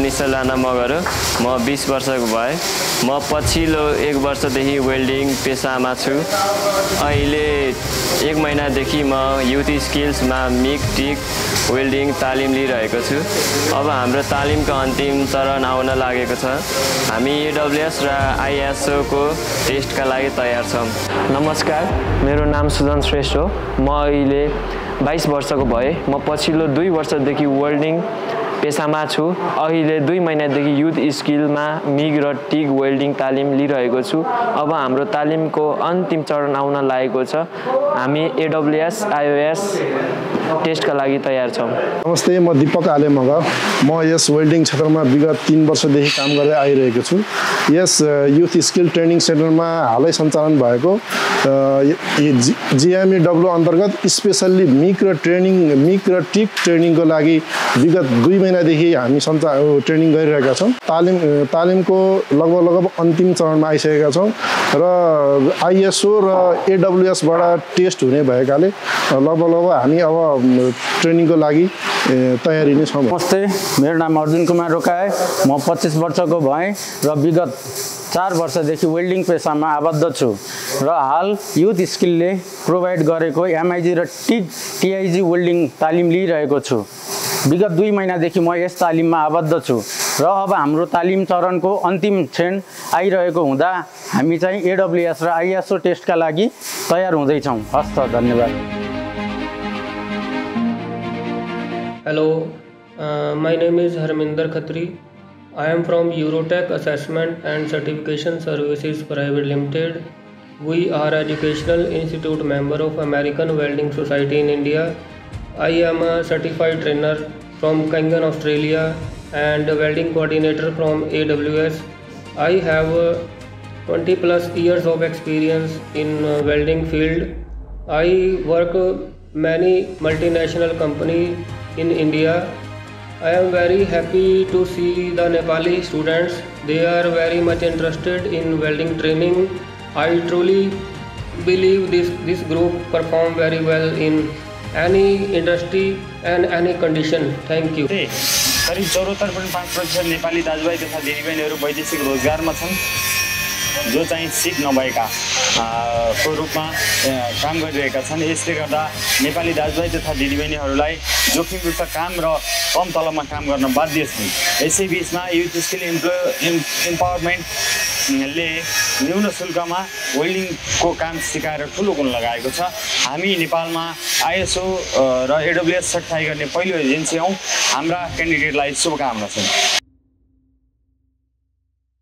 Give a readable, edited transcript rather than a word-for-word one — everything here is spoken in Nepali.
निश्चल राणा मगर म 20 वर्षको भए म पछिल्लो 1 वर्षदेखि वेल्डिङ पेसामा छु अहिले 1 महिनादेखि म युथ स्किल्समा मिग टिक वेल्डिङ तालिम लिइरहेको छु अब हाम्रो तालिमको अन्तिम चरण आउन लागेको छ हामी AWS र ISO को टेस्टका लागि तयार छौं नमस्कार मेरो नाम सुजन श्रेष्ठ हो म अहिले 22 वर्षको भए म पछिल्लो 2 वर्षदेखि वेल्डिङ पेसामा छु अहिले 2 महिनादेखि युथ स्किलमा मिग र टिग वेल्डिङ तालिम लिइरहेको छु अब हाम्रो तालिमको अन्तिम चरण आउन लागेको छ हामी AWS IOS टेस्टका लागि तयार छौं नमस्ते म दीपक आले मगर म यस वेल्डिङ क्षेत्रमा विगत 3 वर्षदेखि काम गर्दै आइरहेको छु यस युथ स्किल ट्रेनिङ सेन्टरमा हालै सञ्चालन भएको GMEW अन्तर्गत स्पेशल्ली मिग र टिक ट्रेनिङको लागि विगत 2 महिनादेखि हामी ट्रेनिङ गरिरहेका छौं तालिमको लगभग अन्तिम चरणमा आइसकेका छौं र ISO र AWS बाट टेस्ट हुने भएकाले लगभग हामी अब ट्रेनिङको लागि तयारी नै छौं नमस्ते मेरो नाम अर्जुन कुमार रोकाए म 25 वर्षको भएँ र विगत 4 वर्षदेखि वेल्डिङ पेसामा आबद्ध छु र हाल युथ स्किलले प्रोभाइड गरेको MIG र TIG वेल्डिङ तालिम लिइरहेको छु विगत 2 महिनादेखि म यस तालिममा आबद्ध छु र अब हाम्रो तालिम चरणको अन्तिम क्षण आइरहेको हुँदा हामी चाहिँ AWS र ISO टेस्टका लागि तयार हुँदै छौं हस्त धन्यवाद Hello, my name is Harminder Khatri. I am from Eurotech Assessment and Certification Services Private Limited. We are educational institute member of American Welding Society in India. I am a certified trainer from Kangan, Australia and a welding coordinator from AWS. I have 20 plus years of experience in welding field. I work many multinational companies in India. I am very happy to see the Nepali students. They are very much interested in welding training. I truly believe this group perform very well in any industry and any condition. Thank you. करिब 74.5% नेपाली दाजुभाइ तथा दिदीबहिनीहरू वैदेशिक रोजगारमा छन् जो चाहिँ सिप नभएका को रूपमा काम गरिरहेका छन् यसले गर्दा नेपाली दाजुभाइ तथा दिदीबहिनीहरूलाई जोखिमयुक्त काम र कम तलबमा काम गर्न बाध्य छन् यसै बीचमा युथ स्किल इम्पावरमेन्टले न्यून शुल्कमा वेल्डिङको काम सिकाएर ठुलो गुण लगाएको छ हामी नेपालमा ISO र AWS सर्टिफाई गर्ने पहिलो एजेन्सी हौं हाम्रा क्यान्डिडेटलाई शुभकामना छन्